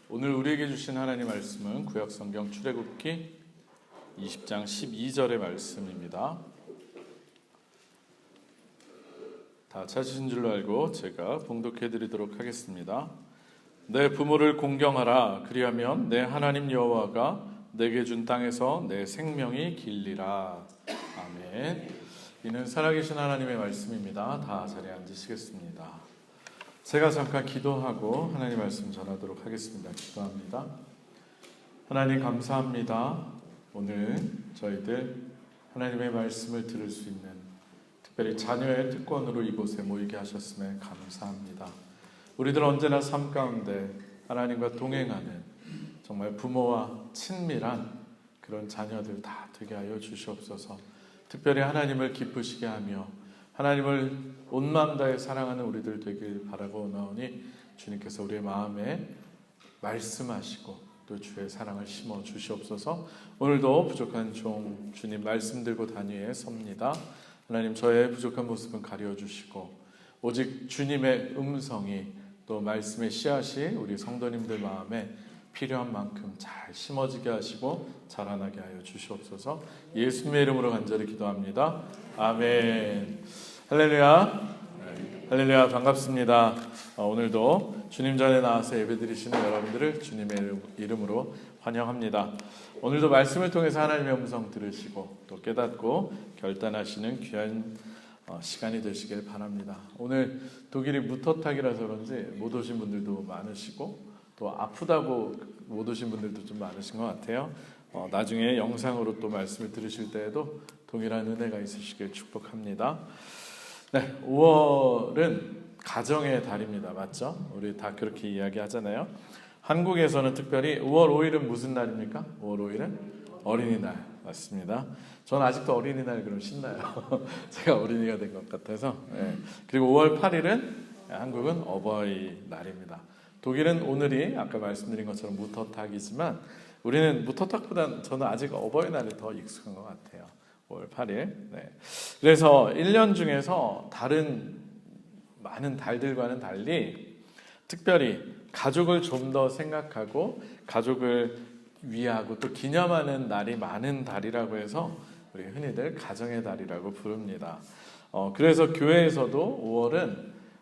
오늘 우리에게 주신 하나님 말씀은 구약성경 출애굽기 20장 12절의 말씀입니다. 다 찾으신 줄로 알고 제가 봉독해 드리도록 하겠습니다. 내 부모를 공경하라. 그리하면 내 하나님 여호와가 내게 준 땅에서 내 생명이 길리라. 아멘. 이는 살아계신 하나님의 말씀입니다. 다 자리에 앉으시겠습니다. 제가 잠깐 기도하고 하나님 말씀 전하도록 하겠습니다. 기도합니다. 하나님 감사합니다. 오늘 저희들 하나님의 말씀을 들을 수 있는 특별히 자녀의 특권으로 이곳에 모이게 하셨음에 감사합니다. 우리들 언제나 삶 가운데 하나님과 동행하는 정말 부모와 친밀한 그런 자녀들 다 되게 하여 주시옵소서. 특별히 하나님을 기쁘시게 하며 하나님을 온 마음 다해 사랑하는 우리들 되길 바라고 나오니 주님께서 우리의 마음에 말씀하시고 또 주의 사랑을 심어 주시옵소서. 오늘도 부족한 종 주님 말씀 들고 단위에 섭니다. 하나님 저의 부족한 모습은 가려주시고 오직 주님의 음성이 또 말씀의 씨앗이 우리 성도님들 마음에 필요한 만큼 잘 심어지게 하시고 자라나게 하여 주시옵소서. 예수님의 이름으로 간절히 기도합니다. 아멘. 할렐루야. 할렐루야. 반갑습니다. 오늘도 주님 전에 나와서 예배드리시는 여러분들을 주님의 이름으로 환영합니다. 오늘도 말씀을 통해서 하나님의 음성 들으시고 또 깨닫고 결단하시는 귀한 시간이 되시길 바랍니다. 오늘 독일이 무터탁이라서 그런지 못 오신 분들도 많으시고 또 아프다고 못 오신 분들도 좀 많으신 것 같아요. 나중에 영상으로 또 말씀을 들으실 때에도 동일한 은혜가 있으시길 축복합니다. 네, 5월은 가정의 달입니다. 맞죠? 우리 다 그렇게 이야기하잖아요. 한국에서는 특별히 5월 5일은 무슨 날입니까? 5월 5일은 어린이날 맞습니다. 저는 아직도 어린이날 그럼 신나요. 제가 어린이가 된 것 같아서. 네. 그리고 5월 8일은 한국은 어버이날입니다. 독일은 오늘이 아까 말씀드린 것처럼 무터탁이지만 우리는 무터탁보다는 저는 아직 어버이날이 더 익숙한 것 같아요. 5월 8일. 네. 그래서 1년 중에서 다른 많은 달들과는 달리 특별히 가족을 좀 더 생각하고 가족을 위하고 또 기념하는 날이 많은 달이라고 해서 우리 흔히들 가정의 달이라고 부릅니다. 그래서 교회에서도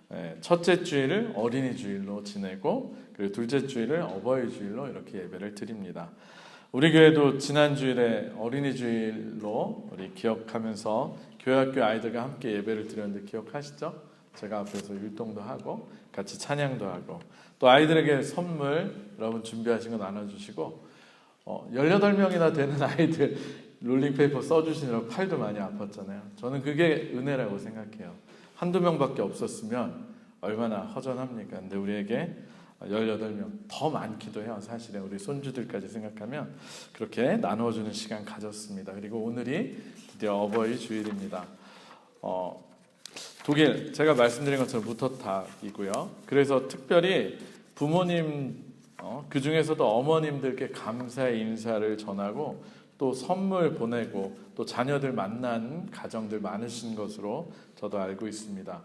5월은 첫째 주일을 어린이 주일로 지내고 그리고 둘째 주일을 어버이 주일로 이렇게 예배를 드립니다. 우리 교회도 지난 주일에 어린이 주일로 우리 기억하면서 교회학교 아이들과 함께 예배를 드렸는데 기억하시죠? 제가 앞에서 율동도 하고 같이 찬양도 하고 또 아이들에게 선물 여러분 준비하신 거 나눠주시고 18명이나 되는 아이들 롤링페이퍼 써주시느라 팔도 많이 아팠잖아요. 저는 그게 은혜라고 생각해요. 한두 명밖에 없었으면 얼마나 허전합니까? 근데 우리에게 18명 더 많기도 해요. 사실은 우리 손주들까지 생각하면 그렇게 나눠주는 시간 가졌습니다. 그리고 오늘이 드디어 어버이 주일입니다. 독일 제가 말씀드린 것처럼 무터탁이고요. 그래서 특별히 부모님 그 중에서도 어머님들께 감사의 인사를 전하고 또 선물 보내고 또 자녀들 만난 가정들 많으신 것으로 저도 알고 있습니다.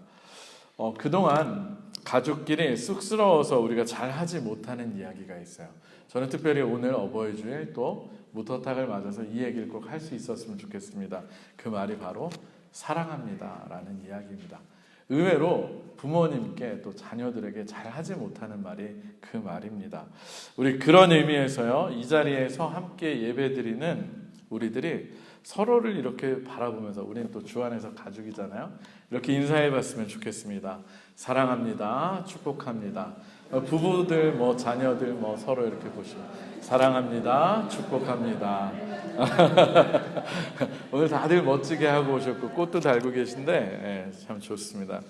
그동안 가족끼리 쑥스러워서 우리가 잘 하지 못하는 이야기가 있어요. 저는 특별히 오늘 어버이 주일 또 무터탁을 맞아서 이 얘기를 꼭 할 수 있었으면 좋겠습니다. 그 말이 바로 사랑합니다 라는 이야기입니다. 의외로 부모님께 또 자녀들에게 잘 하지 못하는 말이 그 말입니다. 우리 그런 의미에서요, 이 자리에서 함께 예배드리는 우리들이 서로를 이렇게 바라보면서 우리는 또 주 안에서 가족이잖아요. 이렇게 인사해 봤으면 좋겠습니다. 사랑합니다. 축복합니다. 부부들 자녀들 서로 이렇게 보시면 사랑합니다. 축복합니다. 오늘 다들 멋지게 하고 오셨고 꽃도 달고 계신데 참 좋습니다.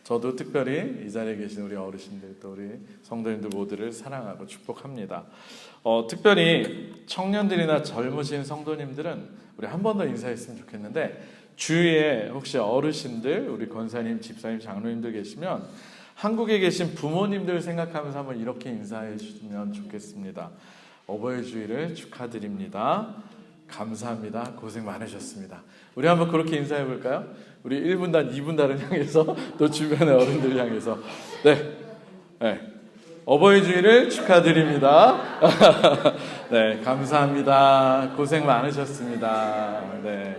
저도 특별히 이 자리에 계신 우리 어르신들 또 우리 성도님들 모두를 사랑하고 축복합니다. 특별히 청년들이나 젊으신 성도님들은 우리 한 번 더 인사했으면 좋겠는데 주위에 혹시 어르신들 우리 권사님, 집사님, 장로님들 계시면 한국에 계신 부모님들 생각하면서 한번 이렇게 인사해 주시면 좋겠습니다. 어버이 주일을 축하드립니다. 감사합니다. 고생 많으셨습니다. 우리 한번 그렇게 인사해 볼까요? 우리 1분단, 2분단을 향해서 또 주변의 어른들 향해서 네. 어버이 주일을 축하드립니다. 네, 감사합니다. 고생 많으셨습니다. 네.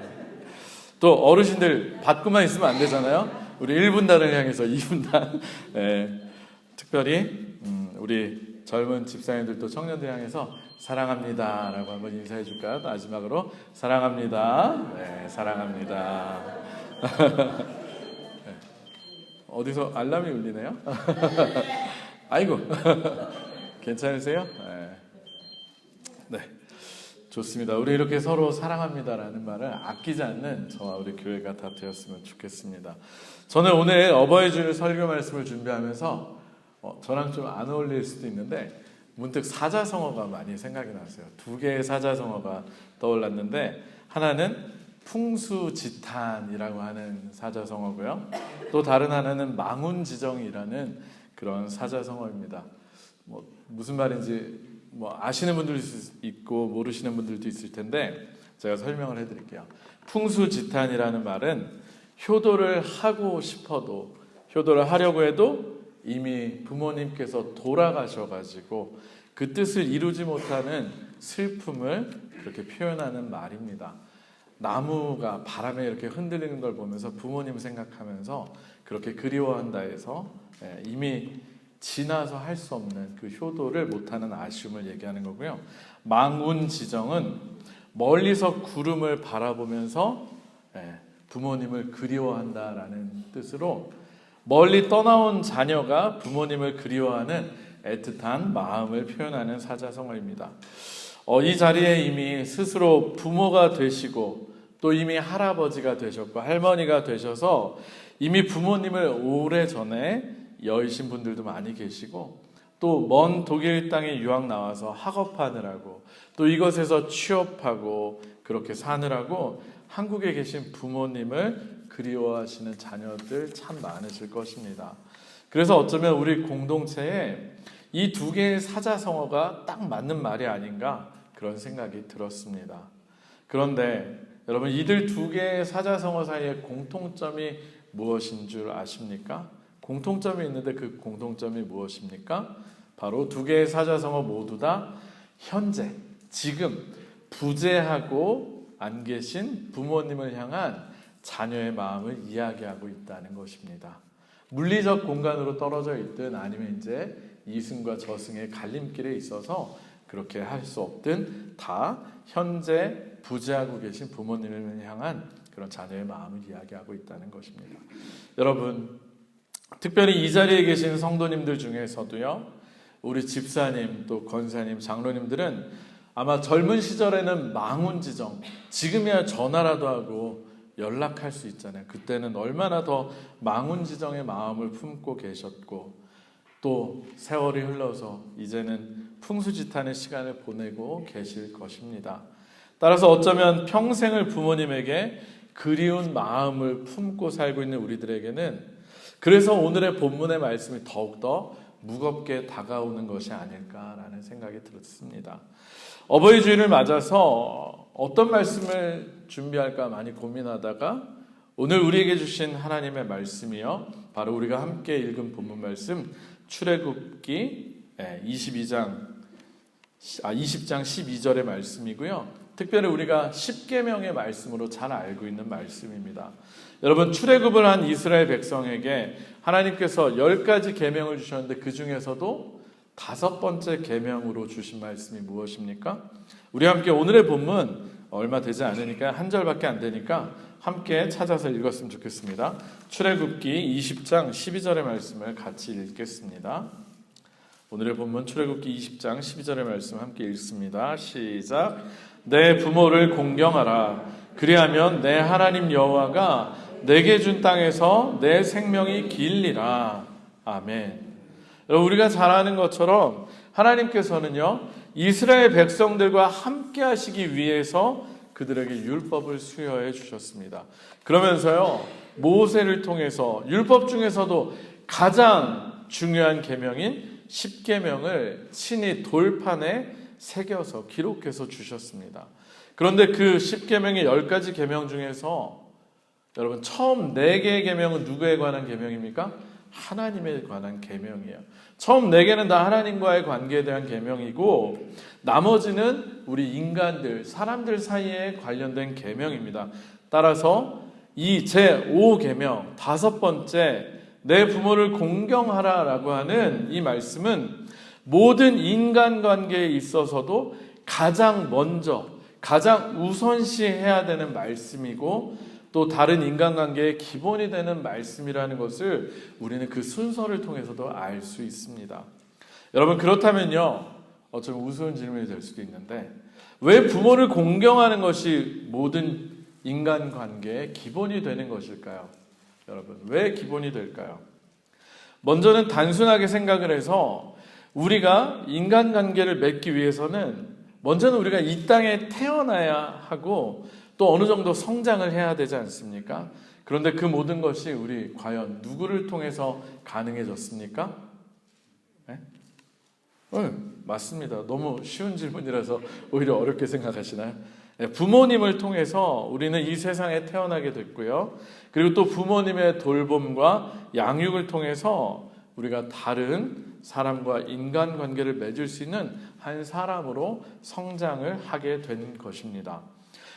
또 어르신들 받고만 있으면 안 되잖아요. 우리 1분단을 향해서 2분단. 네, 특별히 우리 젊은 집사님들도 청년들 향해서 사랑합니다라고 한번 인사해 줄까요? 마지막으로 사랑합니다. 네, 사랑합니다. 네. 어디서 알람이 울리네요? 아이고, 괜찮으세요? 네. 네, 좋습니다. 우리 이렇게 서로 사랑합니다라는 말을 아끼지 않는 저와 우리 교회가 다 되었으면 좋겠습니다. 저는 오늘 어버이 주일 설교 말씀을 준비하면서 저랑 좀 안 어울릴 수도 있는데 문득 사자성어가 많이 생각이 났어요. 두 개의 사자성어가 떠올랐는데 하나는 풍수지탄이라고 하는 사자성어고요. 또 다른 하나는 망운지정이라는 그런 사자성어입니다. 무슨 말인지 아시는 분들도 있고 모르시는 분들도 있을 텐데 제가 설명을 해드릴게요. 풍수지탄이라는 말은 효도를 하고 싶어도 효도를 하려고 해도 이미 부모님께서 돌아가셔가지고 그 뜻을 이루지 못하는 슬픔을 그렇게 표현하는 말입니다. 나무가 바람에 이렇게 흔들리는 걸 보면서 부모님 생각하면서 그렇게 그리워한다 해서 이미 지나서 할 수 없는 그 효도를 못하는 아쉬움을 얘기하는 거고요. 망운지정은 멀리서 구름을 바라보면서 부모님을 그리워한다라는 뜻으로 멀리 떠나온 자녀가 부모님을 그리워하는 애틋한 마음을 표현하는 사자성어입니다. 이 자리에 이미 스스로 부모가 되시고 또 이미 할아버지가 되셨고 할머니가 되셔서 이미 부모님을 오래전에 여의신 분들도 많이 계시고 또 먼 독일 땅에 유학 나와서 학업하느라고 또 이것에서 취업하고 그렇게 사느라고 한국에 계신 부모님을 그리워하시는 자녀들 참 많으실 것입니다. 그래서 어쩌면 우리 공동체에 이 두 개의 사자성어가 딱 맞는 말이 아닌가 그런 생각이 들었습니다. 그런데 여러분 이들 두 개의 사자성어 사이에 공통점이 무엇인 줄 아십니까? 공통점이 있는데 그 공통점이 무엇입니까? 바로 두 개의 사자성어 모두 다 현재, 지금 부재하고 안 계신 부모님을 향한 자녀의 마음을 이야기하고 있다는 것입니다. 물리적 공간으로 떨어져 있든 아니면 이제 이승과 저승의 갈림길에 있어서 그렇게 할 수 없든 다 현재 부재하고 계신 부모님을 향한 그런 자녀의 마음을 이야기하고 있다는 것입니다. 여러분, 특별히 이 자리에 계신 성도님들 중에서도요, 우리 집사님 또 권사님, 장로님들은 아마 젊은 시절에는 망운지정, 지금이야 전화라도 하고 연락할 수 있잖아요. 그때는 얼마나 더 망운지정의 마음을 품고 계셨고 또 세월이 흘러서 이제는 풍수지탄의 시간을 보내고 계실 것입니다. 따라서 어쩌면 평생을 부모님에게 그리운 마음을 품고 살고 있는 우리들에게는 그래서 오늘의 본문의 말씀이 더욱더 무겁게 다가오는 것이 아닐까라는 생각이 들었습니다. 어버이 주일을 맞아서 어떤 말씀을 준비할까 많이 고민하다가 오늘 우리에게 주신 하나님의 말씀이요, 바로 우리가 함께 읽은 본문 말씀 출애굽기 20장 12절의 말씀이고요. 특별히 우리가 십계명의 말씀으로 잘 알고 있는 말씀입니다. 여러분, 출애굽을 한 이스라엘 백성에게 하나님께서 10가지 계명을 주셨는데 그 중에서도 5번째 계명으로 주신 말씀이 무엇입니까? 우리 함께 오늘의 본문 얼마 되지 않으니까 한 절밖에 안 되니까 함께 찾아서 읽었으면 좋겠습니다. 출애굽기 20장 12절의 말씀을 같이 읽겠습니다. 오늘의 본문 출애굽기 20장 12절의 말씀 함께 읽습니다. 시작. 내 부모를 공경하라. 그리하면 내 하나님 여호와가 내게 준 땅에서 내 생명이 길리라. 아멘. 우리가 잘 아는 것처럼 하나님께서는요, 이스라엘 백성들과 함께 하시기 위해서 그들에게 율법을 수여해 주셨습니다. 그러면서요, 모세를 통해서 율법 중에서도 가장 중요한 계명인 십계명을 친히 돌판에 새겨서 기록해서 주셨습니다. 그런데 그 십계명의 10가지 계명 중에서 여러분 처음 4개의 계명은 누구에 관한 계명입니까? 하나님에 관한 계명이에요. 처음 4개는 다 하나님과의 관계에 대한 계명이고 나머지는 우리 인간들, 사람들 사이에 관련된 계명입니다. 따라서 이 제5계명 5번째 내 부모를 공경하라라고 하는 이 말씀은 모든 인간관계에 있어서도 가장 먼저, 가장 우선시해야 되는 말씀이고 또 다른 인간관계의 기본이 되는 말씀이라는 것을 우리는 그 순서를 통해서도 알 수 있습니다. 여러분 그렇다면요, 좀 우스운 질문이 될 수도 있는데 왜 부모를 공경하는 것이 모든 인간관계의 기본이 되는 것일까요? 여러분 왜 기본이 될까요? 먼저는 단순하게 생각을 해서 우리가 인간관계를 맺기 위해서는 먼저는 우리가 이 땅에 태어나야 하고 또 어느 정도 성장을 해야 되지 않습니까? 그런데 그 모든 것이 우리 과연 누구를 통해서 가능해졌습니까? 네? 맞습니다. 너무 쉬운 질문이라서 오히려 어렵게 생각하시나요? 네, 부모님을 통해서 우리는 이 세상에 태어나게 됐고요. 그리고 또 부모님의 돌봄과 양육을 통해서 우리가 다른 사람과 인간관계를 맺을 수 있는 한 사람으로 성장을 하게 된 것입니다.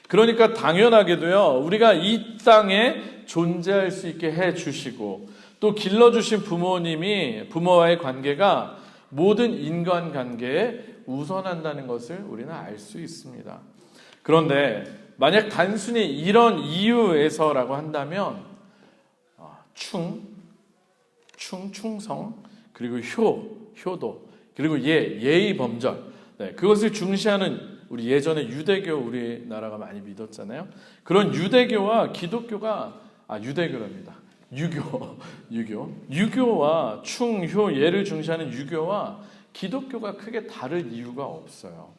그러니까 당연하게도요, 우리가 이 땅에 존재할 수 있게 해주시고 또 길러주신 부모님이 부모와의 관계가 모든 인간관계에 우선한다는 것을 우리는 알 수 있습니다. 그런데 만약 단순히 이런 이유에서라고 한다면 충성, 그리고 효도, 그리고 예의 범절, 그것을 중시하는 우리 예전에 유대교 우리나라가 많이 믿었잖아요. 그런 유대교와 기독교가 유대교랍니다. 유교와 예를 중시하는 유교와 기독교가 크게 다를 이유가 없어요.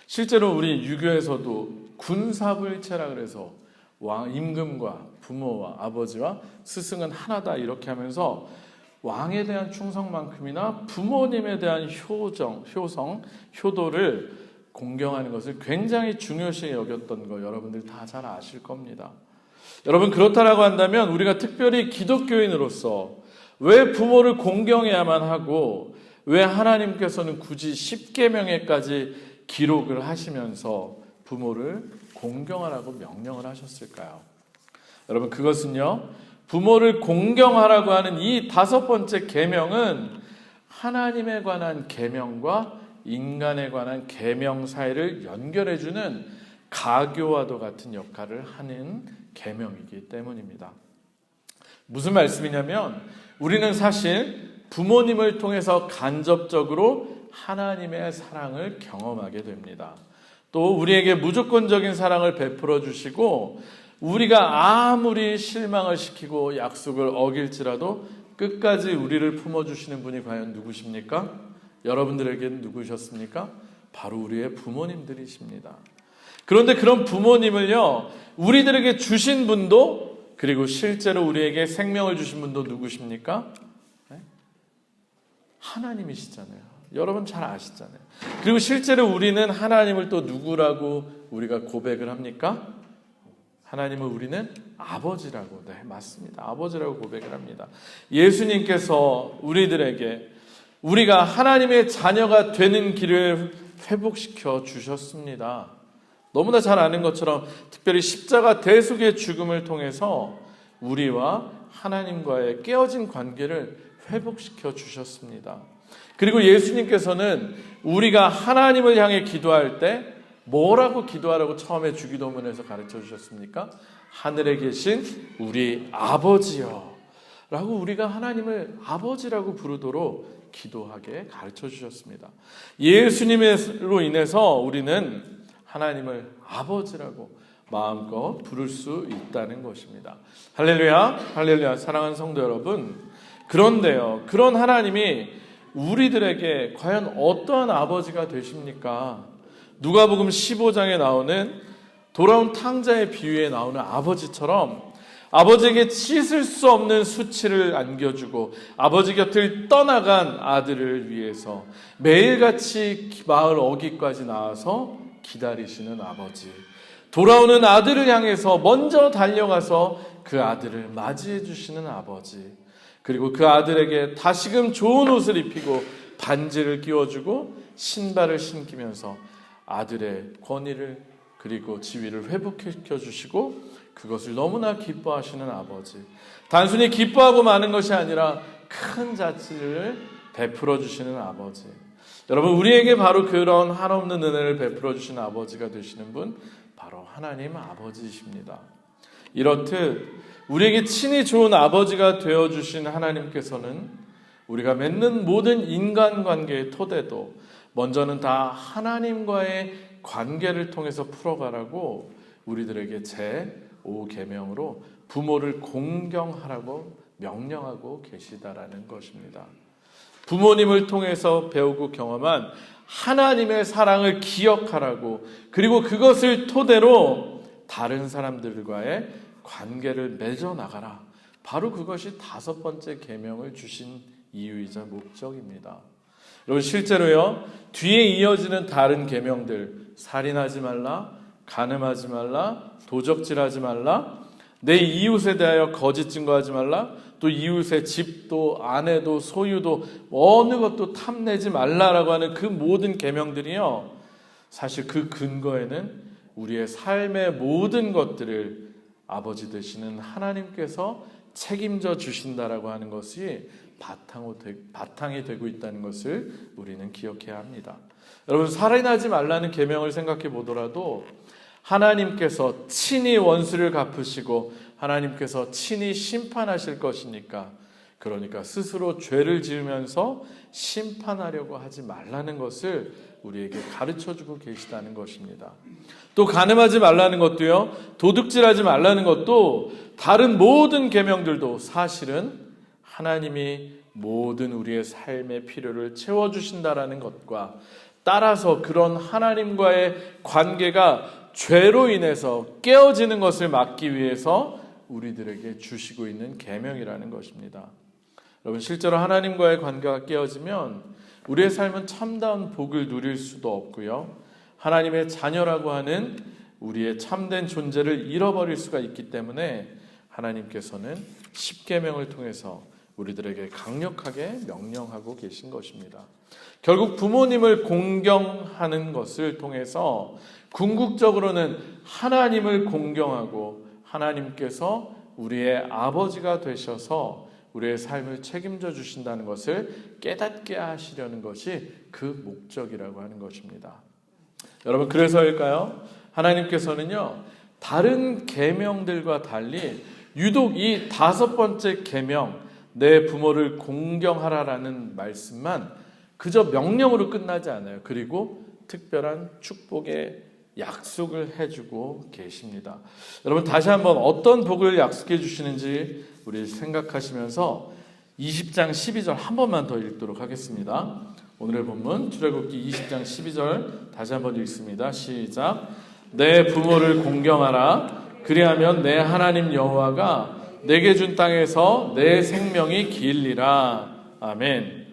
실제로 우리 유교에서도 군사불체라 그래서 임금과 부모와 아버지와 스승은 하나다 이렇게 하면서 왕에 대한 충성만큼이나 부모님에 대한 효도를 공경하는 것을 굉장히 중요시 여겼던 거 여러분들 다 잘 아실 겁니다. 여러분 그렇다라고 한다면 우리가 특별히 기독교인으로서 왜 부모를 공경해야만 하고 왜 하나님께서는 굳이 10계명에까지 기록을 하시면서 부모를 공경하라고 명령을 하셨을까요? 여러분 그것은요, 부모를 공경하라고 하는 이 5번째 계명은 하나님에 관한 계명과 인간에 관한 계명 사이를 연결해주는 가교와도 같은 역할을 하는 계명이기 때문입니다. 무슨 말씀이냐면 우리는 사실 부모님을 통해서 간접적으로 하나님의 사랑을 경험하게 됩니다. 또 우리에게 무조건적인 사랑을 베풀어 주시고 우리가 아무리 실망을 시키고 약속을 어길지라도 끝까지 우리를 품어주시는 분이 과연 누구십니까? 여러분들에게는 누구셨습니까? 바로 우리의 부모님들이십니다. 그런데 그런 부모님을요, 우리들에게 주신 분도 그리고 실제로 우리에게 생명을 주신 분도 누구십니까? 하나님이시잖아요. 여러분 잘 아시잖아요. 그리고 실제로 우리는 하나님을 또 누구라고 우리가 고백을 합니까? 하나님을 우리는 아버지라고, 맞습니다. 아버지라고 고백을 합니다. 예수님께서 우리들에게 우리가 하나님의 자녀가 되는 길을 회복시켜 주셨습니다. 너무나 잘 아는 것처럼 특별히 십자가 대속의 죽음을 통해서 우리와 하나님과의 깨어진 관계를 회복시켜 주셨습니다. 그리고 예수님께서는 우리가 하나님을 향해 기도할 때 뭐라고 기도하라고 처음에 주기도문에서 가르쳐 주셨습니까? 하늘에 계신 우리 아버지여 라고 우리가 하나님을 아버지라고 부르도록 기도하게 가르쳐 주셨습니다. 예수님으로 인해서 우리는 하나님을 아버지라고 마음껏 부를 수 있다는 것입니다. 할렐루야, 할렐루야. 사랑하는 성도 여러분, 그런데요, 그런 하나님이 우리들에게 과연 어떠한 아버지가 되십니까? 누가복음 15장에 나오는 돌아온 탕자의 비유에 나오는 아버지처럼 아버지에게 씻을 수 없는 수치를 안겨주고 아버지 곁을 떠나간 아들을 위해서 매일같이 마을 어귀까지 나와서 기다리시는 아버지, 돌아오는 아들을 향해서 먼저 달려가서 그 아들을 맞이해 주시는 아버지, 그리고 그 아들에게 다시금 좋은 옷을 입히고 반지를 끼워주고 신발을 신기면서 아들의 권위를 그리고 지위를 회복시켜 주시고 그것을 너무나 기뻐하시는 아버지. 단순히 기뻐하고 마는 것이 아니라 큰 자치를 베풀어 주시는 아버지. 여러분, 우리에게 바로 그런 한없는 은혜를 베풀어 주신 아버지가 되시는 분, 바로 하나님 아버지이십니다. 이렇듯 우리에게 친히 좋은 아버지가 되어주신 하나님께서는 우리가 맺는 모든 인간관계의 토대도 먼저는 다 하나님과의 관계를 통해서 풀어가라고 우리들에게 제5계명으로 부모를 공경하라고 명령하고 계시다라는 것입니다. 부모님을 통해서 배우고 경험한 하나님의 사랑을 기억하라고, 그리고 그것을 토대로 다른 사람들과의 관계를 맺어 나가라. 바로 그것이 5번째 계명을 주신 이유이자 목적입니다. 여러분, 실제로요, 뒤에 이어지는 다른 계명들, 살인하지 말라, 간음하지 말라, 도적질하지 말라, 내 이웃에 대하여 거짓 증거하지 말라, 또 이웃의 집도 아내도 소유도 어느 것도 탐내지 말라라고 하는 그 모든 계명들이요, 사실 그 근거에는 우리의 삶의 모든 것들을 아버지 되시는 하나님께서 책임져 주신다라고 하는 것이 바탕이 되고 있다는 것을 우리는 기억해야 합니다. 여러분, 살인하지 말라는 계명을 생각해 보더라도 하나님께서 친히 원수를 갚으시고 하나님께서 친히 심판하실 것이니까, 그러니까 스스로 죄를 지으면서 심판하려고 하지 말라는 것을 우리에게 가르쳐주고 계시다는 것입니다. 또 간음하지 말라는 것도요, 도둑질하지 말라는 것도, 다른 모든 계명들도 사실은 하나님이 모든 우리의 삶의 필요를 채워주신다라는 것과, 따라서 그런 하나님과의 관계가 죄로 인해서 깨어지는 것을 막기 위해서 우리들에게 주시고 있는 계명이라는 것입니다. 여러분, 실제로 하나님과의 관계가 깨어지면 우리의 삶은 참다운 복을 누릴 수도 없고요, 하나님의 자녀라고 하는 우리의 참된 존재를 잃어버릴 수가 있기 때문에 하나님께서는 십계명을 통해서 우리들에게 강력하게 명령하고 계신 것입니다. 결국 부모님을 공경하는 것을 통해서 궁극적으로는 하나님을 공경하고 하나님께서 우리의 아버지가 되셔서 우리의 삶을 책임져 주신다는 것을 깨닫게 하시려는 것이 그 목적이라고 하는 것입니다. 여러분, 그래서일까요? 하나님께서는요, 다른 계명들과 달리 유독 이 5번째 계명, 내 부모를 공경하라라는 말씀만 그저 명령으로 끝나지 않아요. 그리고 특별한 축복의 약속을 해주고 계십니다. 여러분, 다시 한번 어떤 복을 약속해 주시는지 우리 생각하시면서 20장 12절 한 번만 더 읽도록 하겠습니다. 오늘의 본문 출애굽기 20장 12절 다시 한번 읽습니다. 시작. 내 부모를 공경하라. 그리하면 내 하나님 여호와가 내게 준 땅에서 내 생명이 길리라. 아멘.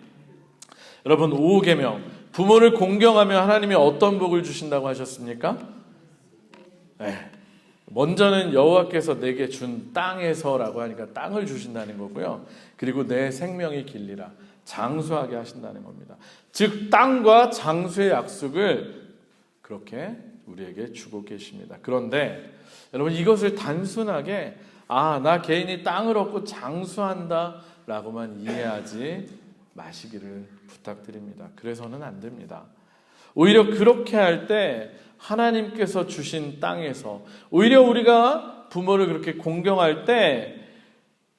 여러분, 5계명, 부모를 공경하면 하나님이 어떤 복을 주신다고 하셨습니까? 먼저는 여호와께서 내게 준 땅에서라고 하니까 땅을 주신다는 거고요. 그리고 내 생명이 길리라, 장수하게 하신다는 겁니다. 즉 땅과 장수의 약속을 그렇게 우리에게 주고 계십니다. 그런데 여러분, 이것을 단순하게 나 개인이 땅을 얻고 장수한다 라고만 이해하지 마시기를 부탁드립니다. 그래서는 안 됩니다. 오히려 그렇게 할 때 하나님께서 주신 땅에서, 오히려 우리가 부모를 그렇게 공경할 때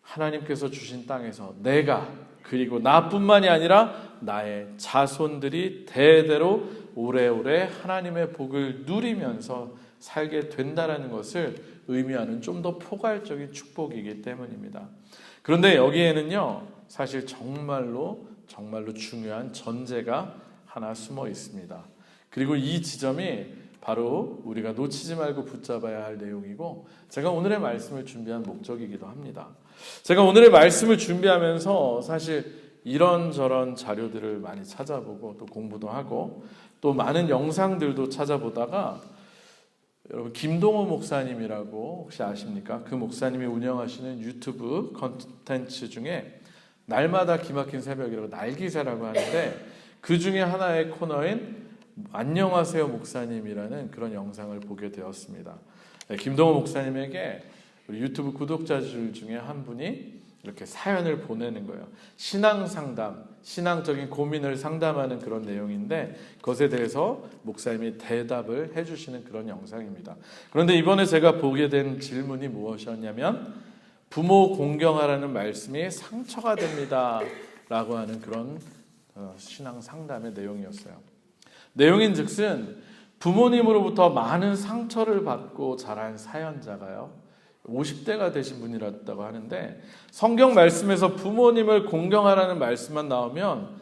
하나님께서 주신 땅에서 내가, 그리고 나뿐만이 아니라 나의 자손들이 대대로 오래오래 하나님의 복을 누리면서 살게 된다는 것을 의미하는 좀 더 포괄적인 축복이기 때문입니다. 그런데 여기에는요, 사실 정말로 중요한 전제가 하나 숨어 있습니다. 그리고 이 지점이 바로 우리가 놓치지 말고 붙잡아야 할 내용이고, 제가 오늘의 말씀을 준비한 목적이기도 합니다. 제가 오늘의 말씀을 준비하면서 사실 이런저런 자료들을 많이 찾아보고 또 공부도 하고 또 많은 영상들도 찾아보다가, 여러분, 김동호 목사님이라고 혹시 아십니까? 그 목사님이 운영하시는 유튜브 컨텐츠 중에 날마다 기막힌 새벽이라고 날기새라고 하는데 그 중에 하나의 코너인 안녕하세요 목사님이라는 그런 영상을 보게 되었습니다. 김동호 목사님에게 우리 유튜브 구독자들 중에 한 분이 이렇게 사연을 보내는 거예요. 신앙 상담, 신앙적인 고민을 상담하는 그런 내용인데 그것에 대해서 목사님이 대답을 해주시는 그런 영상입니다. 그런데 이번에 제가 보게 된 질문이 무엇이었냐면 부모 공경하라는 말씀이 상처가 됩니다 라고 하는 그런 신앙 상담의 내용이었어요. 내용인즉슨 부모님으로부터 많은 상처를 받고 자란 사연자가요 50대가 되신 분이었다고 하는데 성경 말씀에서 부모님을 공경하라는 말씀만 나오면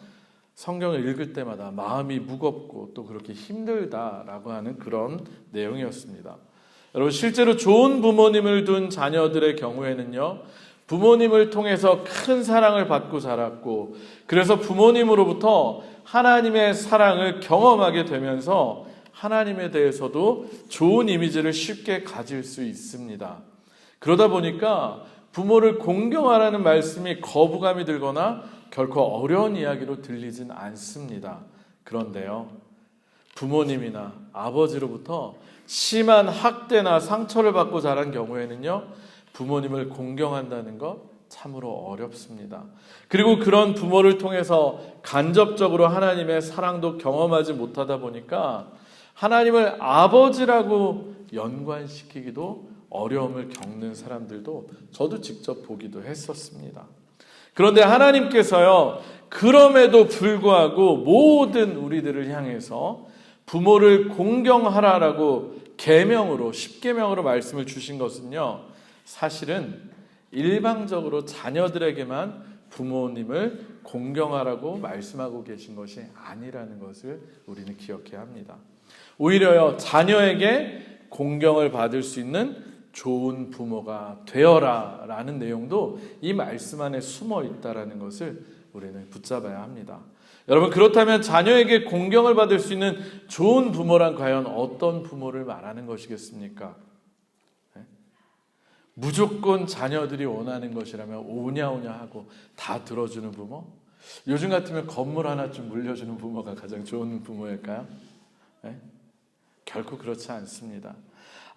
성경을 읽을 때마다 마음이 무겁고 또 그렇게 힘들다라고 하는 그런 내용이었습니다. 여러분 실제로 좋은 부모님을 둔 자녀들의 경우에는요 부모님을 통해서 큰 사랑을 받고 자랐고 그래서 부모님으로부터 하나님의 사랑을 경험하게 되면서 하나님에 대해서도 좋은 이미지를 쉽게 가질 수 있습니다. 그러다 보니까 부모를 공경하라는 말씀이 거부감이 들거나 결코 어려운 이야기로 들리진 않습니다. 그런데요, 부모님이나 아버지로부터 심한 학대나 상처를 받고 자란 경우에는요, 부모님을 공경한다는 것 참으로 어렵습니다. 그리고 그런 부모를 통해서 간접적으로 하나님의 사랑도 경험하지 못하다 보니까 하나님을 아버지라고 연관시키기도 어려움을 겪는 사람들도 저도 직접 보기도 했었습니다. 그런데 하나님께서요, 그럼에도 불구하고 모든 우리들을 향해서 부모를 공경하라라고 계명으로, 십계명으로 말씀을 주신 것은요, 사실은 일방적으로 자녀들에게만 부모님을 공경하라고 말씀하고 계신 것이 아니라는 것을 우리는 기억해야 합니다. 오히려요, 자녀에게 공경을 받을 수 있는 좋은 부모가 되어라 라는 내용도 이 말씀 안에 숨어 있다는 것을 우리는 붙잡아야 합니다. 여러분 그렇다면 자녀에게 공경을 받을 수 있는 좋은 부모란 과연 어떤 부모를 말하는 것이겠습니까? 무조건 자녀들이 원하는 것이라면 오냐오냐 하고 다 들어주는 부모? 요즘 같으면 건물 하나쯤 물려주는 부모가 가장 좋은 부모일까요? 결코 그렇지 않습니다.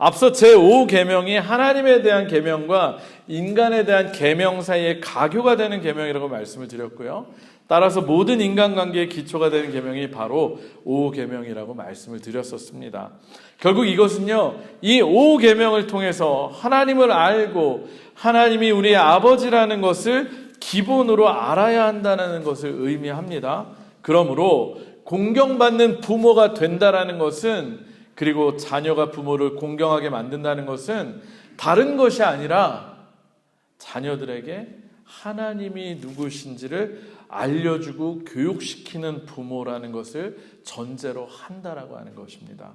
앞서 제5계명이 하나님에 대한 계명과 인간에 대한 계명 사이에 가교가 되는 계명이라고 말씀을 드렸고요. 따라서 모든 인간관계의 기초가 되는 계명이 바로 5계명이라고 말씀을 드렸었습니다. 결국 이것은요, 이 5계명을 통해서 하나님을 알고 하나님이 우리의 아버지라는 것을 기본으로 알아야 한다는 것을 의미합니다. 그러므로 공경받는 부모가 된다는 것은 그리고 자녀가 부모를 공경하게 만든다는 것은 다른 것이 아니라 자녀들에게 하나님이 누구신지를 알려주고 교육시키는 부모라는 것을 전제로 한다라고 하는 것입니다.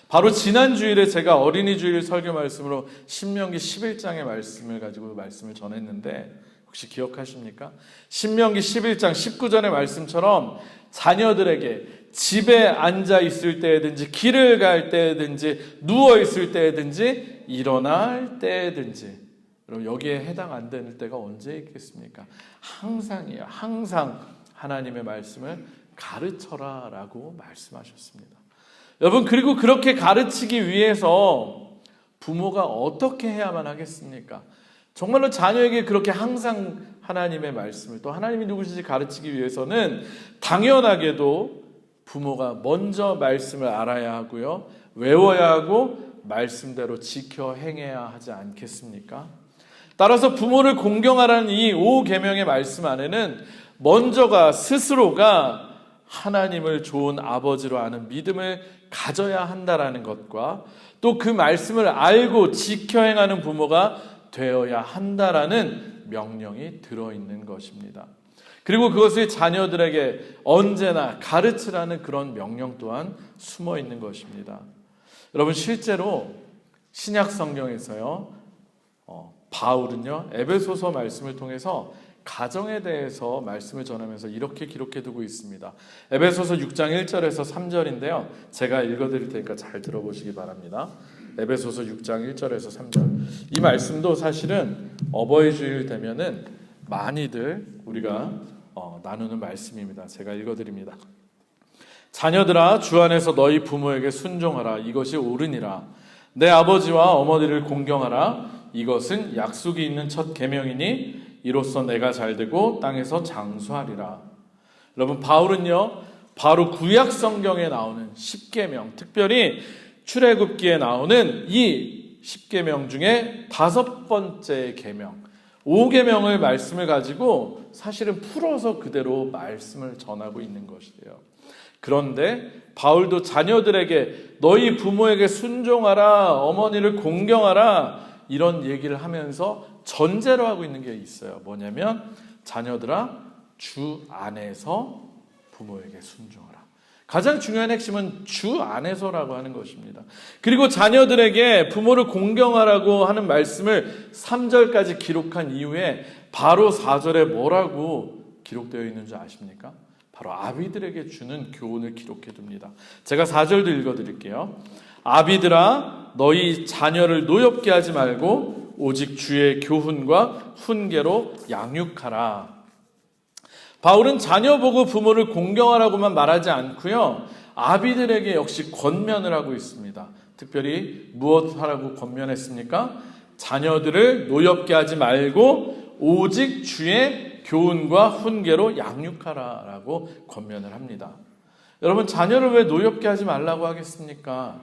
바로 지난 주일에 제가 어린이 주일 설교 말씀으로 신명기 11장의 말씀을 가지고 말씀을 전했는데 혹시 기억하십니까? 신명기 11장 19절의 말씀처럼 자녀들에게 집에 앉아 있을 때든지 길을 갈 때든지 누워 있을 때든지 일어날 때든지 그럼 여기에 해당 안 되는 때가 언제 있겠습니까? 항상이에요. 항상 하나님의 말씀을 가르쳐라 라고 말씀하셨습니다. 여러분 그리고 그렇게 가르치기 위해서 부모가 어떻게 해야만 하겠습니까? 정말로 자녀에게 그렇게 항상 하나님의 말씀을 또 하나님이 누구신지 가르치기 위해서는 당연하게도 부모가 먼저 말씀을 알아야 하고요. 외워야 하고 말씀대로 지켜 행해야 하지 않겠습니까? 따라서 부모를 공경하라는 이 5계명의 말씀 안에는 먼저가 스스로가 하나님을 좋은 아버지로 아는 믿음을 가져야 한다라는 것과 또 그 말씀을 알고 지켜 행하는 부모가 되어야 한다라는 명령이 들어있는 것입니다. 그리고 그것을 자녀들에게 언제나 가르치라는 그런 명령 또한 숨어 있는 것입니다. 여러분 실제로 신약 성경에서요, 바울은요 에베소서 말씀을 통해서 가정에 대해서 말씀을 전하면서 이렇게 기록해 두고 있습니다. 에베소서 6장 1절에서 3절인데요. 제가 읽어드릴 테니까 잘 들어보시기 바랍니다. 에베소서 6장 1절에서 3절. 이 말씀도 사실은 어버이 주일 되면은 많이들 우리가 나누는 말씀입니다. 제가 읽어드립니다. 자녀들아, 주 안에서 너희 부모에게 순종하라. 이것이 옳으니라. 내 아버지와 어머니를 공경하라. 이것은 약속이 있는 첫 계명이니 이로써 내가 잘되고 땅에서 장수하리라. 여러분, 바울은요, 바로 구약 성경에 나오는 10계명, 특별히 출애굽기에 나오는 이 10계명 중에 5번째 계명, 5계명을 말씀을 가지고 사실은 풀어서 그대로 말씀을 전하고 있는 것이에요. 그런데 바울도 자녀들에게 너희 부모에게 순종하라, 어머니를 공경하라, 이런 얘기를 하면서 전제로 하고 있는 게 있어요. 뭐냐면 자녀들아, 주 안에서 부모에게 순종하라. 가장 중요한 핵심은 주 안에서라고 하는 것입니다. 그리고 자녀들에게 부모를 공경하라고 하는 말씀을 3절까지 기록한 이후에 바로 4절에 뭐라고 기록되어 있는 줄 아십니까? 바로 아비들에게 주는 교훈을 기록해 둡니다. 제가 4절도 읽어드릴게요. 아비들아, 너희 자녀를 노엽게 하지 말고 오직 주의 교훈과 훈계로 양육하라. 바울은 자녀 보고 부모를 공경하라고만 말하지 않고요, 아비들에게 역시 권면을 하고 있습니다. 특별히 무엇 하라고 권면했습니까? 자녀들을 노엽게 하지 말고 오직 주의 교훈과 훈계로 양육하라라고 권면을 합니다. 여러분, 자녀를 왜 노엽게 하지 말라고 하겠습니까?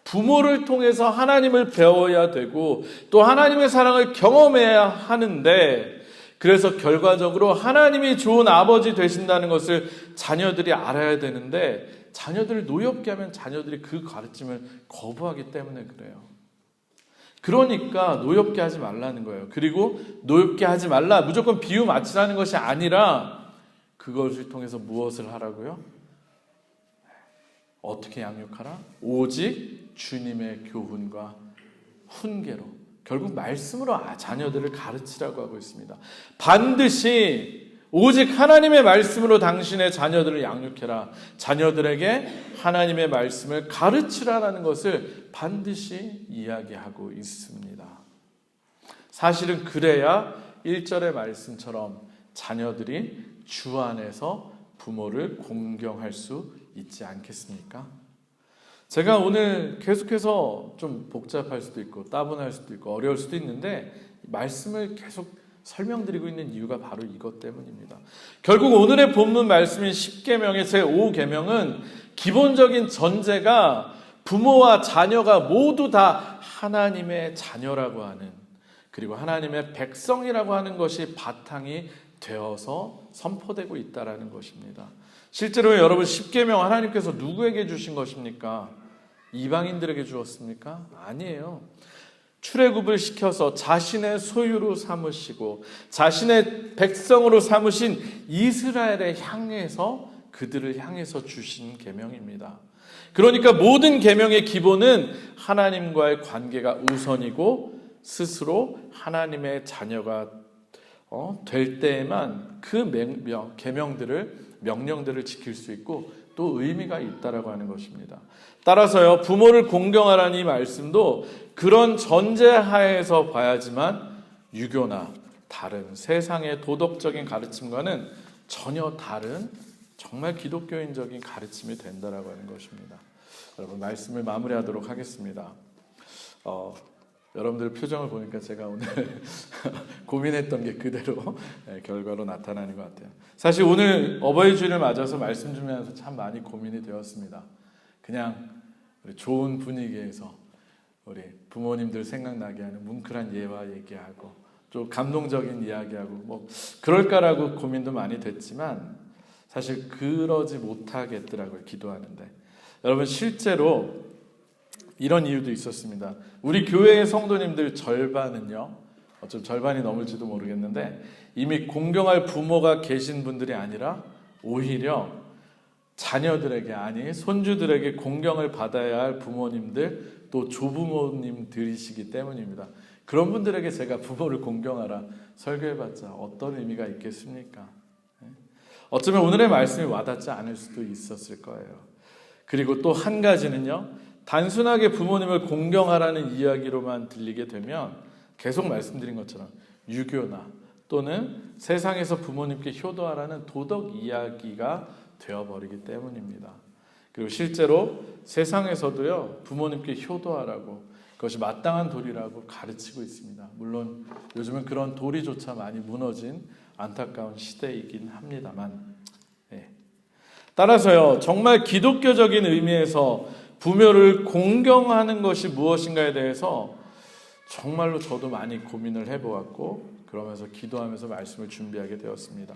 부모를 통해서 하나님을 배워야 되고 또 하나님의 사랑을 경험해야 하는데, 그래서 결과적으로 하나님이 좋은 아버지 되신다는 것을 자녀들이 알아야 되는데, 자녀들을 노엽게 하면 자녀들이 그 가르침을 거부하기 때문에 그래요. 그러니까 노엽게 하지 말라는 거예요. 그리고 노엽게 하지 말라, 무조건 비유 맞추라는 것이 아니라 그것을 통해서 무엇을 하라고요? 어떻게 양육하라? 오직 주님의 교훈과 훈계로, 결국 말씀으로 자녀들을 가르치라고 하고 있습니다. 반드시 오직 하나님의 말씀으로 당신의 자녀들을 양육해라. 자녀들에게 하나님의 말씀을 가르치라는 것을 반드시 이야기하고 있습니다. 사실은 그래야 1절의 말씀처럼 자녀들이 주 안에서 부모를 공경할 수 있지 않겠습니까? 제가 오늘 계속해서 좀 복잡할 수도 있고 따분할 수도 있고 어려울 수도 있는데 말씀을 계속 설명드리고 있는 이유가 바로 이것 때문입니다. 결국 오늘의 본문 말씀인 10계명의 제5계명은 기본적인 전제가 부모와 자녀가 모두 다 하나님의 자녀라고 하는, 그리고 하나님의 백성이라고 하는 것이 바탕이 되어서 선포되고 있다는 것입니다. 실제로 여러분, 10계명 하나님께서 누구에게 주신 것입니까? 이방인들에게 주었습니까? 아니에요. 출애굽을 시켜서 자신의 소유로 삼으시고 자신의 백성으로 삼으신 이스라엘에 향해서, 그들을 향해서 주신 계명입니다. 그러니까 모든 계명의 기본은 하나님과의 관계가 우선이고 스스로 하나님의 자녀가 될 때에만 그 계명들을, 명령들을 지킬 수 있고 또 의미가 있다라고 하는 것입니다. 따라서요, 부모를 공경하라는 이 말씀도 그런 전제하에서 봐야지만 유교나 다른 세상의 도덕적인 가르침과는 전혀 다른 정말 기독교인적인 가르침이 된다라고 하는 것입니다. 여러분, 말씀을 마무리하도록 하겠습니다. 여러분들 표정을 보니까 제가 오늘 고민했던 게 그대로 결과로 나타나는 것 같아요. 사실 오늘 어버이 주일을 맞아서 말씀 준비하면서 참 많이 고민이 되었습니다. 그냥 우리 좋은 분위기에서 우리 부모님들 생각나게 하는 뭉클한 예와 얘기하고 좀 감동적인 이야기하고 뭐 그럴까라고 고민도 많이 됐지만 사실 그러지 못하겠더라고요, 기도하는데. 여러분, 실제로 이런 이유도 있었습니다. 우리 교회의 성도님들 절반은요, 어쩜 절반이 넘을지도 모르겠는데 이미 공경할 부모가 계신 분들이 아니라 오히려 자녀들에게, 아니 손주들에게 공경을 받아야 할 부모님들, 또 조부모님들이시기 때문입니다. 그런 분들에게 제가 부모를 공경하라 설교해봤자 어떤 의미가 있겠습니까? 어쩌면 오늘의 말씀이 와닿지 않을 수도 있었을 거예요. 그리고 또 한 가지는요, 단순하게 부모님을 공경하라는 이야기로만 들리게 되면 계속 말씀드린 것처럼 유교나 또는 세상에서 부모님께 효도하라는 도덕 이야기가 되어버리기 때문입니다. 그리고 실제로 세상에서도요, 부모님께 효도하라고, 그것이 마땅한 도리라고 가르치고 있습니다. 물론 요즘은 그런 도리조차 많이 무너진 안타까운 시대이긴 합니다만, 따라서요, 정말 기독교적인 의미에서 부모를 공경하는 것이 무엇인가에 대해서 정말로 저도 많이 고민을 해보았고, 그러면서 기도하면서 말씀을 준비하게 되었습니다.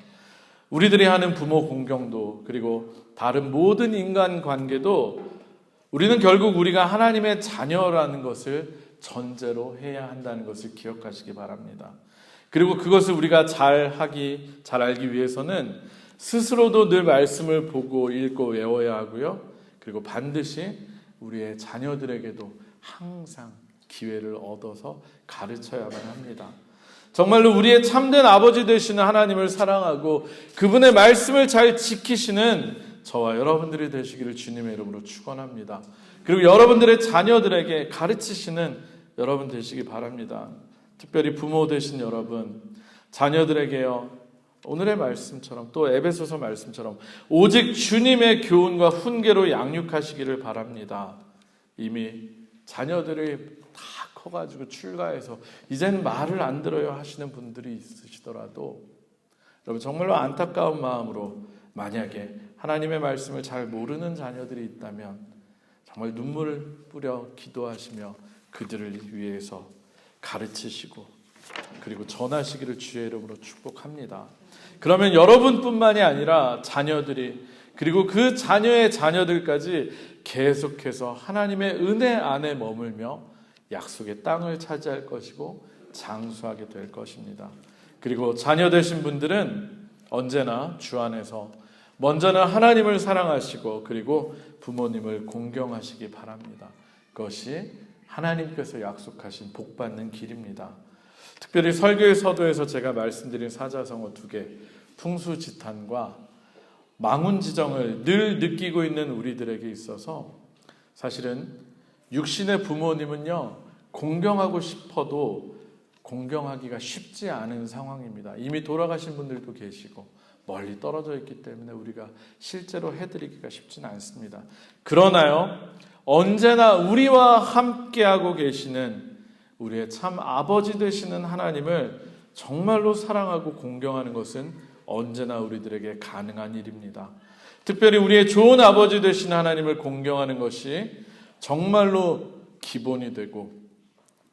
우리들이 하는 부모 공경도, 그리고 다른 모든 인간관계도 우리는 결국 우리가 하나님의 자녀라는 것을 전제로 해야 한다는 것을 기억하시기 바랍니다. 그리고 그것을 우리가 잘 알기 위해서는 스스로도 늘 말씀을 보고 읽고 외워야 하고요. 그리고 반드시 우리의 자녀들에게도 항상 기회를 얻어서 가르쳐야만 합니다. 정말로 우리의 참된 아버지 되시는 하나님을 사랑하고 그분의 말씀을 잘 지키시는 저와 여러분들이 되시기를 주님의 이름으로 축원합니다. 그리고 여러분들의 자녀들에게 가르치시는 여러분 되시기 바랍니다. 특별히 부모 되신 여러분, 자녀들에게요, 오늘의 말씀처럼 또 에베소서 말씀처럼 오직 주님의 교훈과 훈계로 양육하시기를 바랍니다. 이미 자녀들이 다 커가지고 출가해서 이제는 말을 안 들어요 하시는 분들이 있으시더라도 여러분 정말로 안타까운 마음으로 만약에 하나님의 말씀을 잘 모르는 자녀들이 있다면 정말 눈물을 뿌려 기도하시며 그들을 위해서 가르치시고 그리고 전하시기를 주의 이름으로 축복합니다. 그러면 여러분뿐만이 아니라 자녀들이 그리고 그 자녀의 자녀들까지 계속해서 하나님의 은혜 안에 머물며 약속의 땅을 차지할 것이고 장수하게 될 것입니다. 그리고 자녀 되신 분들은 언제나 주 안에서 먼저는 하나님을 사랑하시고 그리고 부모님을 공경하시기 바랍니다. 그것이 하나님께서 약속하신 복받는 길입니다. 특별히 설교의 서도에서 제가 말씀드린 사자성어 2개, 풍수지탄과 망운지정을 늘 느끼고 있는 우리들에게 있어서 사실은 육신의 부모님은요, 공경하고 싶어도 공경하기가 쉽지 않은 상황입니다. 이미 돌아가신 분들도 계시고 멀리 떨어져 있기 때문에 우리가 실제로 해드리기가 쉽지는 않습니다. 그러나요, 언제나 우리와 함께하고 계시는 우리의 참 아버지 되시는 하나님을 정말로 사랑하고 공경하는 것은 언제나 우리들에게 가능한 일입니다. 특별히 우리의 좋은 아버지 되시는 하나님을 공경하는 것이 정말로 기본이 되고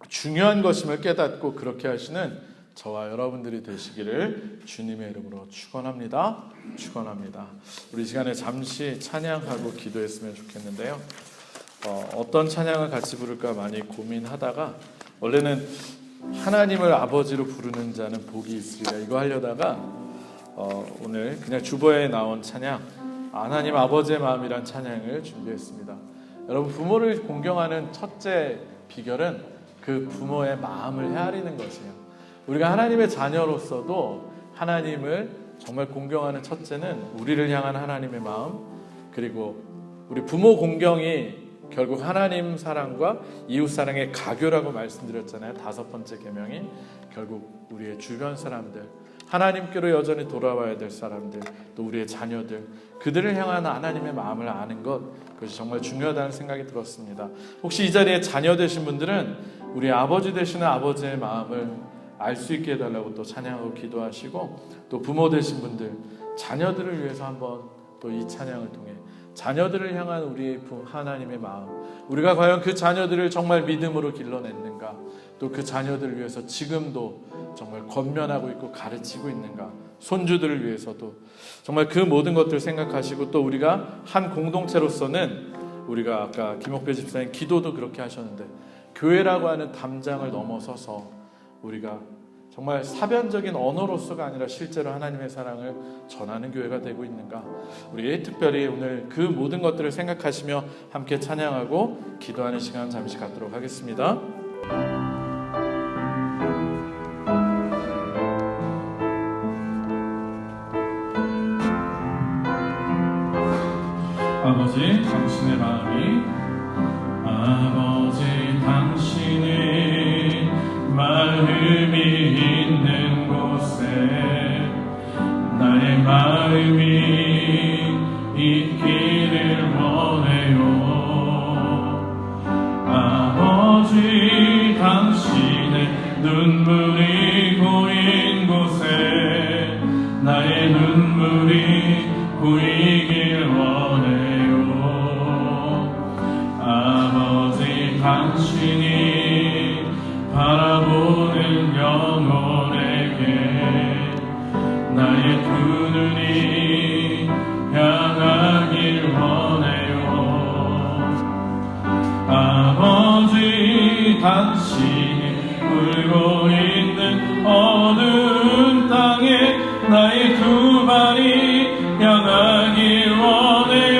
중요한 것임을 깨닫고 그렇게 하시는 저와 여러분들이 되시기를 주님의 이름으로 축원합니다. 축원합니다. 우리 시간에 잠시 찬양하고 기도했으면 좋겠는데요. 어떤 찬양을 같이 부를까 많이 고민하다가 원래는 하나님을 아버지로 부르는 자는 복이 있으리라 이거 하려다가 오늘 그냥 주보에 나온 찬양 하나님 아버지의 마음이란 찬양을 준비했습니다. 여러분 부모를 공경하는 첫째 비결은 그 부모의 마음을 헤아리는 것이에요. 우리가 하나님의 자녀로서도 하나님을 정말 공경하는 첫째는 우리를 향한 하나님의 마음 그리고 우리 부모 공경이 결국 하나님 사랑과 이웃 사랑의 가교라고 말씀드렸잖아요. 5번째 계명이 결국 우리의 주변 사람들 하나님께로 여전히 돌아와야 될 사람들 또 우리의 자녀들 그들을 향한 하나님의 마음을 아는 것 그것이 정말 중요하다는 생각이 들었습니다. 혹시 이 자리에 자녀 되신 분들은 우리 아버지 되시는 아버지의 마음을 알 수 있게 해달라고 또 찬양하고 기도하시고 또 부모 되신 분들 자녀들을 위해서 한번 또 이 찬양을 통해 자녀들을 향한 우리의 하나님의 마음 우리가 과연 그 자녀들을 정말 믿음으로 길러냈는가 또 그 자녀들을 위해서 지금도 정말 권면하고 있고 가르치고 있는가 손주들을 위해서도 정말 그 모든 것들을 생각하시고 또 우리가 한 공동체로서는 우리가 아까 김옥배 집사님 기도도 그렇게 하셨는데 교회라고 하는 담장을 넘어서서 우리가 정말 사변적인 언어로서가 아니라 실제로 하나님의 사랑을 전하는 교회가 되고 있는가 우리 특별히 오늘 그 모든 것들을 생각하시며 함께 찬양하고 기도하는 시간 잠시 갖도록 하겠습니다. 아버지 당신의 마음이 아버지 당신의 마음이 있는 곳에 나의 마음이 있기를 원해요. 아버지 당신의 눈물이 고인 곳에 나의 눈물이 고이길 원해요. 아버지 당신이 바라보는 영혼에게 나의 두 눈이 향하길 원해요. 아버지 당신이 울고 있는 어두운 땅에 나의 두 발이 향하길 원해요.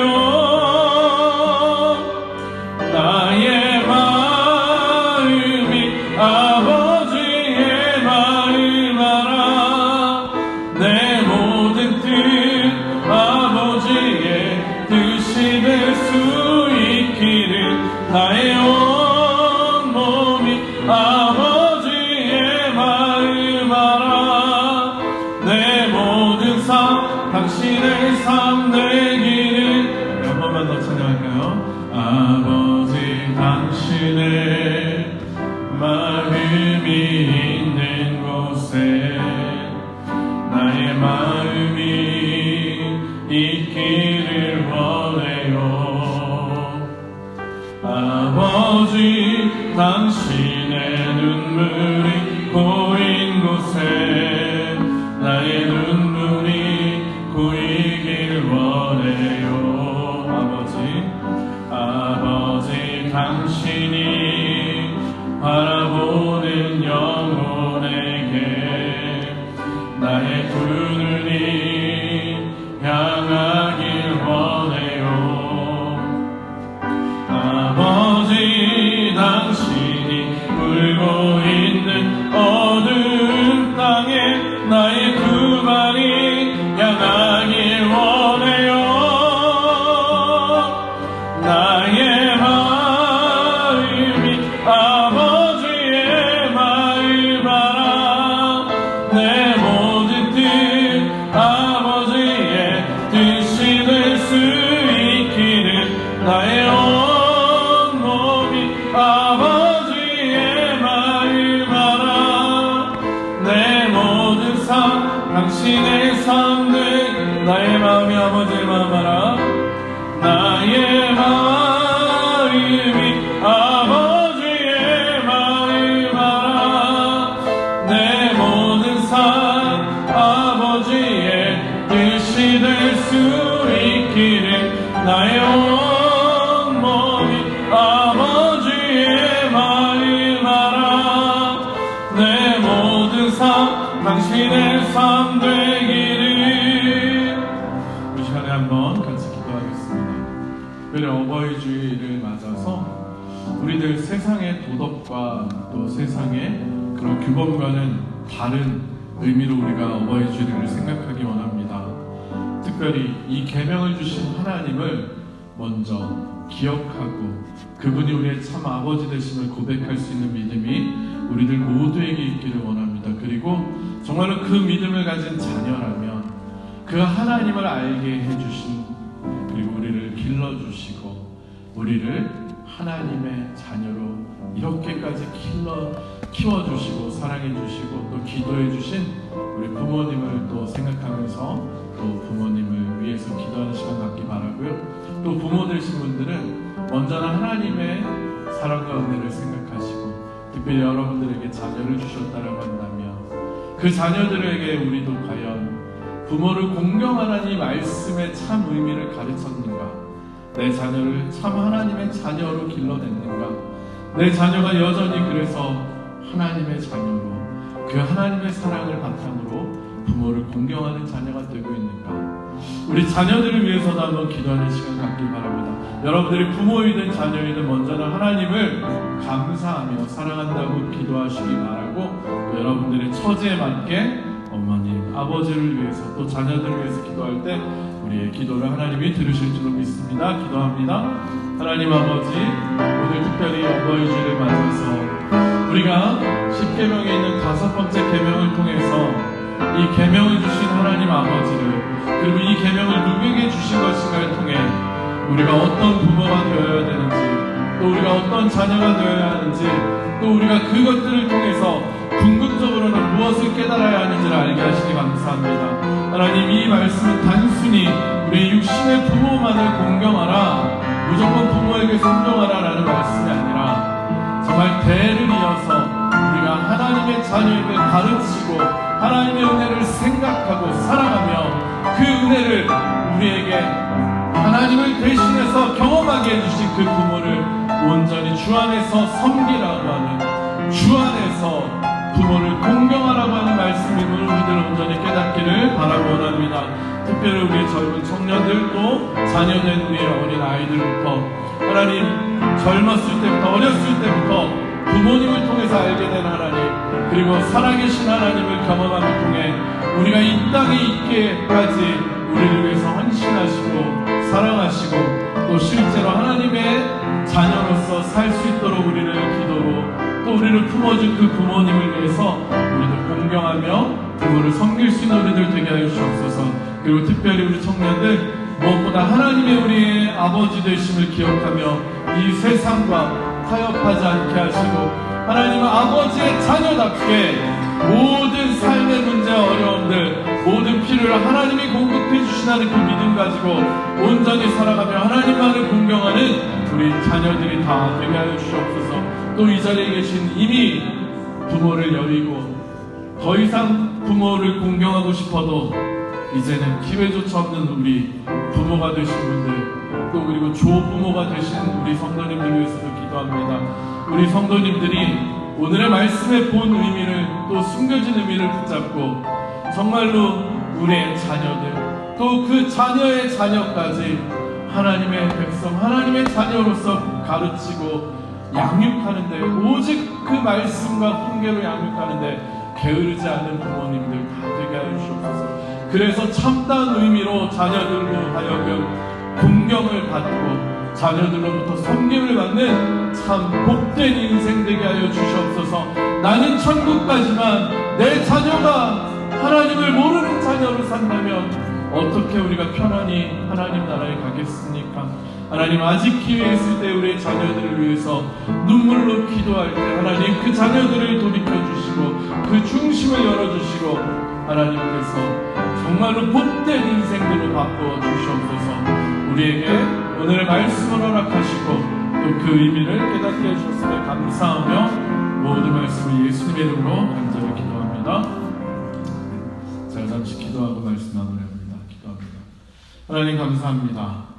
나의 마음이 아버지의 마음 알아. 내 모든 뜻 아버지의 뜻이 될 수 있기를 나의 온 몸이 아버지의 마음 알아. 내 모든 삶 당신의 삶 되기를. 한 번만 더 찬양할까요? 아버지 당신의 마음이 있는 곳에 나의 마음이 있기를 원해요. 아버지 당신의 눈물이 고인 곳에 나의 눈물이 고이길 원해요. 아버지 당신이 바라보는 영혼에게 나의 두 눈이 향하길 원해요. 아버지 당신이 울고 있는 어두운 땅에 나의 두 발이 향하길 원해요. 나의 마음이 아버지의 마음 알아. 내 모든 뜻 아버지의 뜻이 될 수 있기를 나의 온 몸이 아버지의 마음 알아. 내 모든 삶 당신의 삶 내 나의 마음이 아버지의 마음 알아. 나의 마음이 아버지의 마음 알아. 내 모든 삶 아버지의 뜻이 될 수 있기를 나의 온 몸이 아버지의 마음 알아. 내 모든 삶 당신의 삶 되기를. 이 시간에 한번 같이 기도하겠습니다. 오늘 어버이 주일을 맞아서 우리들 세상의 도덕과 또 세상의 그런 규범과는 다른 의미로 우리가 어버이 주일을 생각하기 원합니다. 특별히 이 계명을 주신 하나님을 먼저 기억하고 그분이 우리의 참 아버지 되심을 고백할 수 있는 믿음이 우리들 모두에게 있기를 원합니다. 그리고 정말로 그 믿음을 가진 자녀라면 그 하나님을 알게 해주신, 그리고 우리를 길러주시고 우리를 하나님의 자녀로 이렇게까지 키워주시고 사랑해주시고 또 기도해주신 우리 부모님을 또 생각하면서 또 부모님을 위해서 기도하는 시간 갖기 바라고요. 또 부모 되신 분들은 언제나 하나님의 사랑과 은혜를 생각하시고 특별히 여러분들에게 자녀를 주셨다라고 한다면 그 자녀들에게 우리도 과연 부모를 공경하는 이 말씀의 참 의미를 가르쳤는가? 내 자녀를 참 하나님의 자녀로 길러냈는가? 내 자녀가 여전히 그래서 하나님의 자녀로 그 하나님의 사랑을 바탕으로 부모를 공경하는 자녀가 되고 있는가? 우리 자녀들을 위해서도 한번 기도하는 시간 갖길 바랍니다. 여러분들이 부모이든 자녀이든 먼저는 하나님을 감사하며 사랑한다고 기도하시기 바라고, 또 여러분들의 처지에 맞게 어머님, 아버지를 위해서 또 자녀들을 위해서 기도할 때 우리의 기도를 하나님이 들으실 줄로 믿습니다. 기도합니다. 하나님 아버지, 오늘 특별히 어버이 주일을 맞아서 우리가 10계명에 있는 5번째 계명을 통해서 이 계명을 주신 하나님 아버지를, 그리고 이 계명을 누구에게 주신 것인가를 통해 우리가 어떤 부모가 되어야 되는지, 또 우리가 어떤 자녀가 되어야 하는지, 또 우리가 그것들을 통해서 궁극적으로는 무엇을 깨달아야 하는지를 알게 하시니 감사합니다. 하나님, 이 말씀은 단순히 우리 육신의 부모만을 공경하라, 무조건 부모에게 순종하라 라는 말씀이 아니라 정말 대를 이어서 우리가 하나님의 자녀에게 가르치고 하나님의 은혜를 생각하고 살아가며 그 은혜를 우리에게 하나님을 대신해서 경험하게 해주신 그 부모를 온전히 주 안에서 섬기라고 하는, 주 안에서 부모를 공경하라고 하는 말씀임을 우리들 온전히 깨닫기를 바라고 원합니다. 특별히 우리 젊은 청년들도 자녀된 우리의 어린 아이들부터 하나님, 젊었을 때부터 어렸을 때부터 부모님을 통해서 알게 된 하나님, 그리고 살아계신 하나님을 경험함을 통해 우리가 이 땅에 있기까지 우리를 위해서 헌신하시고 사랑하시고 또 실제로 하나님의 자녀로서 살 수 있도록 우리를 기도로, 또 우리를 품어준 그 부모님을 위해서 우리를 공경하며 부모를 섬길 수 있는 우리들 되게 하여 주옵소서. 그리고 특별히 우리 청년들 무엇보다 하나님의 우리의 아버지 되심을 기억하며 이 세상과 타협하지 않게 하시고 하나님은 아버지의 자녀답게 모든 삶의 문제와 어려움들, 모든 필요를 하나님이 공급해 주신다는 그 믿음 가지고 온전히 살아가며 하나님만을 공경하는 우리 자녀들이 다 되게 하여 주시옵소서. 또 이 자리에 계신 이미 부모를 여의고 더 이상 부모를 공경하고 싶어도 이제는 기회조차 없는 우리 부모가 되신 분들, 또 그리고 조부모가 되신 우리 성도님들 위해서도 기도합니다. 우리 성도님들이 오늘의 말씀의 본 의미를, 또 숨겨진 의미를 붙잡고 정말로 우리의 자녀들, 또 그 자녀의 자녀까지 하나님의 백성, 하나님의 자녀로서 가르치고 양육하는데, 오직 그 말씀과 훈계로 양육하는데 게으르지 않은 부모님들 다 되게 하여 주옵소서. 그래서 참다운 의미로 자녀들로 하여금 공경을 받고 자녀들로부터 섬김을 받는 참 복된 인생 되게 하여 주시옵소서. 나는 천국 가지만 내 자녀가 하나님을 모르는 자녀로 산다면 어떻게 우리가 편안히 하나님 나라에 가겠습니까? 하나님, 아직 기회 있을 때 우리의 자녀들을 위해서 눈물로 기도할 때 하나님 그 자녀들을 돌이켜주시고 그 중심을 열어주시고 하나님께서 정말로 복된 인생들로 바꾸어 주시옵소서. 우리에게 오늘 말씀을 허락하시고 또 그 의미를 깨닫게 해주셨으니 감사하며 모든 말씀을 예수님의 이름으로 간절히 기도합니다. 자, 잠시 기도하고 말씀 마무리합니다. 기도합니다. 하나님 감사합니다.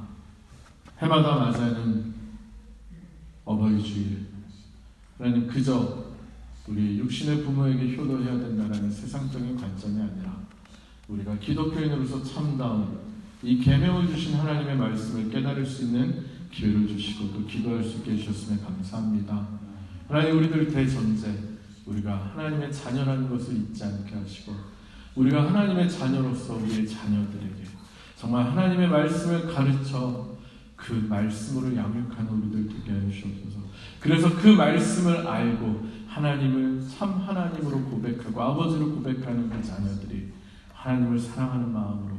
해마다 맞이하는 어버이 주일, 하나님 그저 우리 육신의 부모에게 효도해야 된다는 세상적인 관점이 아니라 우리가 기독교인으로서 참다운 이 계명을 주신 하나님의 말씀을 깨달을 수 있는 기회를 주시고 또 기도할 수 있게 해주셨으면 감사합니다. 하나님, 우리들 대전제 우리가 하나님의 자녀라는 것을 잊지 않게 하시고 우리가 하나님의 자녀로서 우리의 자녀들에게 정말 하나님의 말씀을 가르쳐 그 말씀으로 양육하는 우리들 되게 하여 주옵소서. 그래서 그 말씀을 알고 하나님을 참 하나님으로 고백하고 아버지로 고백하는 그 자녀들이 하나님을 사랑하는 마음으로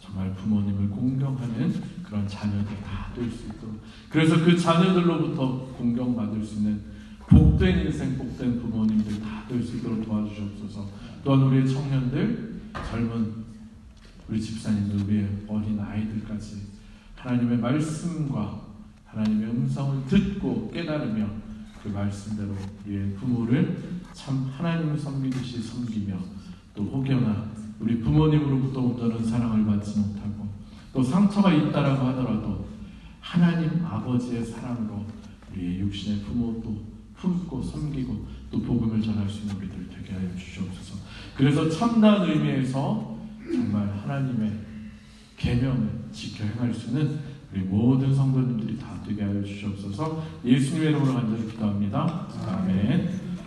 정말 부모님을 공경하는 그런 자녀들 다 될 수 있도록, 그래서 그 자녀들로부터 공경받을 수 있는 복된 인생, 복된 부모님들 다 될 수 있도록 도와주시옵소서. 또한 우리의 청년들, 젊은 우리 집사님들, 우리의 어린 아이들까지 하나님의 말씀과 하나님의 음성을 듣고 깨달으며 그 말씀대로 우리의 부모를 참 하나님을 섬기듯이 섬기며 또 혹여나 우리 부모님으로부터 온전한 사랑을 받지 못하고 또 상처가 있다라고 하더라도 하나님 아버지의 사랑으로 우리의 육신의 부모도 품고 섬기고 또 복음을 전할 수 있는 우리들 되게 하여 주시옵소서. 그래서 참다운 의미에서 정말 하나님의 계명을 지켜 행할 수 있는 우리 모든 성도님들이 다 되게 하여 주시옵소서. 예수님의 이름으로 간절히 기도합니다. 아멘.